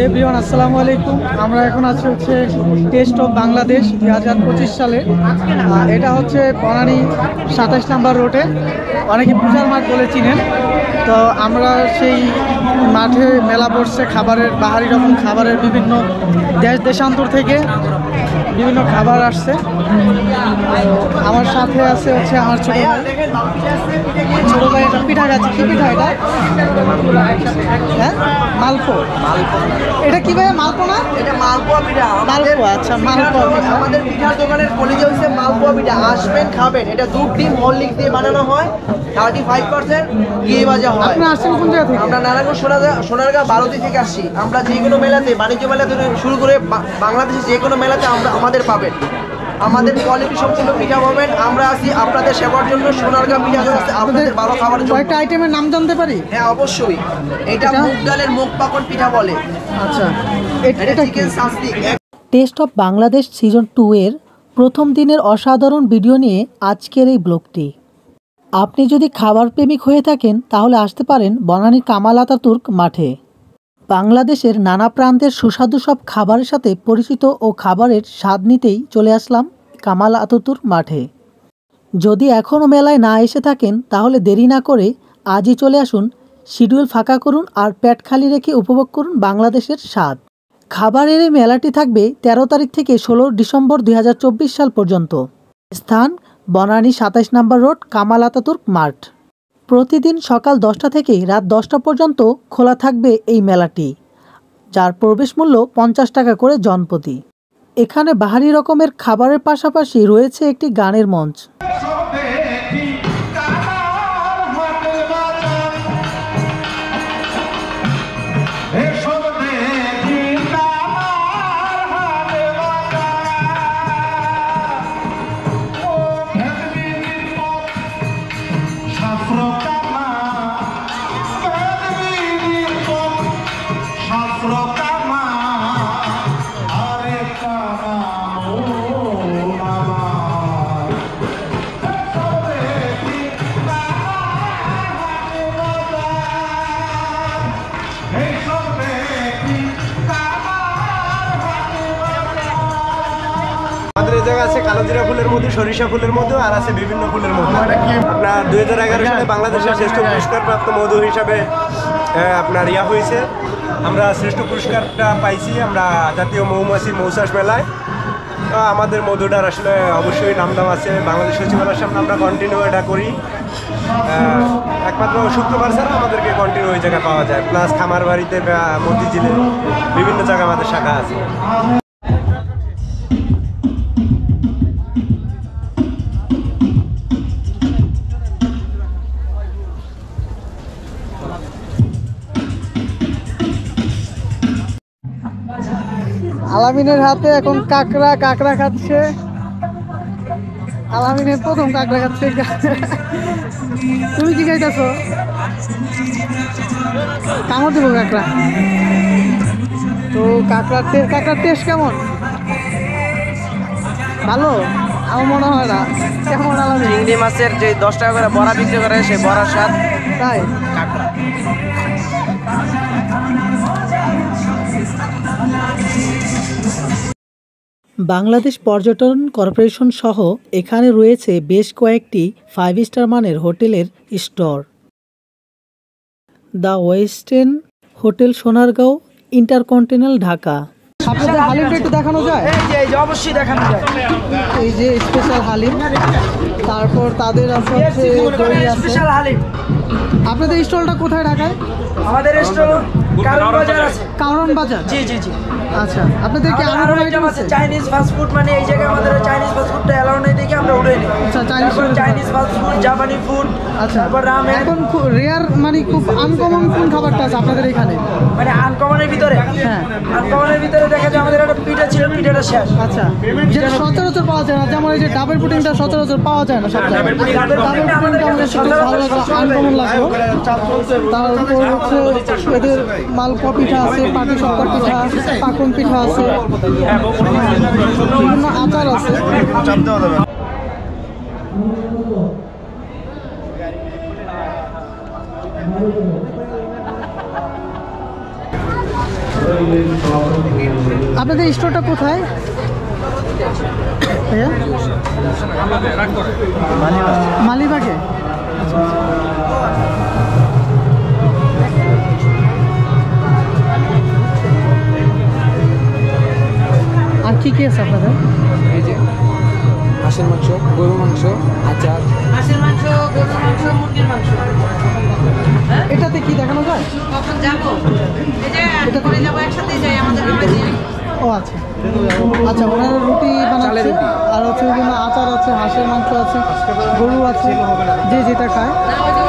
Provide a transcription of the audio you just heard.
Everyone আসসালামু আলাইকুম। আমরা এখন আছি হচ্ছে টেস্ট অফ বাংলাদেশ 2025 সালে। এটা হচ্ছে বনানী 27 নম্বর রোডে, অনেকে পূজার মাঠ বলে চিনেন। তো আমরা সেই মাঠে মেলা বসছে খাবারের, বাহারি রকম খাবারের, বিভিন্ন দেশ দেশান্তর থেকে বিভিন্ন খাবার আসছে। আমার সাথে আছে হচ্ছে আমার ছোট ভাই। একটা পিঠা খাচ্ছে। কি পিঠা এটা? হ্যাঁ, মালপো। এটা কি ভাই? মালপো না? এটা মালপোয়া পিঠা। মালপো, আচ্ছা মালপোয়া পিঠা। আমাদের পিঠার দোকানের কলিজা হচ্ছে মালপোয়া পিঠা। আসবেন, খাবেন। এটা দুধ, ডিম, হরলিক্স দিয়ে বানানো হয়। 35% ঘি ভাজা হয়। আপনি আসছেন কোন জায়গা থেকে? আমরা নারায়ণগঞ্জ সোনারগাঁ বারোতি থেকে আসছি। আমরা যে কোনো মেলাতে, বাণিজ্য মেলা থেকে শুরু করে বাংলাদেশের যে কোনো মেলাতে আমাদের পাবেন। আমাদের কোয়ালিটি সম্পূর্ণ পিঠা পাবেন। আমরা আছি আপনাদের সেবার জন্য। সোনারগাঁ পিঠা আছে আপনাদের ভালো খাবারের জন্য। কয়েকটা আইটেমের নাম জানতে পারি? হ্যাঁ, অবশ্যই। এটা মুগ ডালের মুগ পাকন পিঠা বলে। আচ্ছা, এটা chicken shashlik. Test of Bangladesh season 2 এর প্রথম দিনের অসাধারণ ভিডিও নিয়ে আজকের এই ব্লগটি। আপনি যদি খাবার প্রেমিক হয়ে থাকেন তাহলে আসতে পারেন বনানীর কামাল আতাতুর্ক মাঠে। বাংলাদেশের নানা প্রান্তের সুস্বাদু সব খাবারের সাথে পরিচিত ও খাবারের স্বাদ নিতেই চলে আসলাম কামাল আতাতুর্ক মাঠে। যদি এখনও মেলায় না এসে থাকেন তাহলে দেরি না করে আজই চলে আসুন, শিডিউল ফাঁকা করুন আর পেট খালি রেখে উপভোগ করুন বাংলাদেশের স্বাদ। খাবারের এই মেলাটি থাকবে 13 তারিখ থেকে 16 ডিসেম্বর 2024 সাল পর্যন্ত। স্থান বনানী 27 নম্বর রোড, কামাল আতাতুর্ক মাঠ। প্রতিদিন সকাল 10টা থেকে রাত 10টা পর্যন্ত খোলা থাকবে এই মেলাটি, যার প্রবেশ মূল্য 50 টাকা করে জনপ্রতি। এখানে বাহারি রকমের খাবারের পাশাপাশি রয়েছে একটি গানের মঞ্চ। আমাদের এই জায়গা আছে কালোজিরা ফুলের মধ্যে, সরিষা ফুলের মধ্যে, আর আছে বিভিন্ন ফুলের মধ্যে। আপনার 2011 সালে বাংলাদেশের শ্রেষ্ঠ পুরস্কারপ্রাপ্ত মধু হিসাবে আপনার হয়েছে। আমরা শ্রেষ্ঠ পুরস্কারটা পাইছি আমরা জাতীয় মৌমাছির মৌচাষ মেলায়। আমাদের মধুটার আসলে অবশ্যই নামদাম আছে। বাংলাদেশ সচিবালয়ের সামনে আমরা কন্টিনিউ এটা করি। একমাত্র শুক্রবার ছাড়া আমাদেরকে কন্টিনিউ ওই জায়গায় পাওয়া যায়। প্লাস খামার বাড়িতে, মতিঝিলে বিভিন্ন জায়গায় আমাদের শাখা আছে। আলামিনের হাতে এখন কাঁকড়া খাচ্ছে। আলামিনের প্রথম কাঁকড়া খাচ্ছে। তুমি কি খাইতেছো? কামড় দেবো কাঁকড়া। তো কাঁকড়ার টেস্ট কেমন? ভালো? আমার মনে হয় না। কেমন আলামিন? চিংড়ি মাছের যে 10 টাকা করে বড়া বিক্রি করে সেই বড়ার স্বাদ। তাই? কাঁকড়া। বাংলাদেশ পর্যটন কর্পোরেশন সহ এখানে রয়েছে বেশ কয়েকটি 5 স্টার মানের হোটেলের store. The western hotel, Sonargaon, intercontinental, Dhaka. আপনাদের হালিমটা একটু দেখানো যায়? এই যে অবশ্যই দেখানো যায়। এই যে স্পেশাল হালিম, তারপর তাদের আছে হচ্ছে দই আছে। স্পেশাল হালিম। আপনাদের স্টলটা কোথায় ঢাকায়? আমাদের স্টল কারণ বাজার আছে। কারণ বাজার? জি জি জি। আচ্ছা, আপনাদের কি আরো আরো আইটেম আইটেম আছে? আছে। চাইনিজ ফাস্ট ফুড, মানে এই জায়গায় আমাদের চাইনিজ ফাস্ট ফুডটা এলাও নেই দেখে আমরা উড়ে নিই। আচ্ছা, চাইনিজ ফাস্ট ফুড, জাপানি ফুড, আচ্ছা। তারপর রামেন। এখন রেয়ার মানে খুব আনকমন কোন খাবারটা আছে আপনাদের এখানে? মানে আনকমনের ভিতরে, হ্যাঁ, আনকমনের ভিতরে দেখা যায় আমাদের একটা পিঠা ছিল, পিঠাটা শেষ। আচ্ছা, যেটা সচরাচর পাওয়া যায় না, যেমন এই যে ডাবের পুডিংটা সচরাচর পাওয়া যায় না সব জায়গায়। ডাবের পুডিংটা আমাদের খুব ভালো লাগলো, আনকমন লাগলো। তারপর হচ্ছে এদের মালপোয়া পিঠা আছে, পাটি সাপটা পিঠা, পাকন পিঠা আছে, বিভিন্ন আচার আছে। আপনাদের স্টোরটা কোথায় ভাইয়া? মালিবাগে। আর কি কি আছে আপনাদের? এই যে হাঁসের মাংস, গরুর মাংস, আচার। হাঁসের মাংস, গরুর মাংস, মুরগির মাংস। এটাতে কি দেখানো যায়? কখন যাবো? এই যে এটা করে যাবো, একসাথে যাই আমাদের রুটিতে। ও আচ্ছা আচ্ছা, ওনারা রুটি বানাচ্ছে রুটি। আর হচ্ছে বিভিন্ন আচার আছে, হাঁসের মাংস আছে, গরু আছে, যে যেটা খায়। না, ওই যে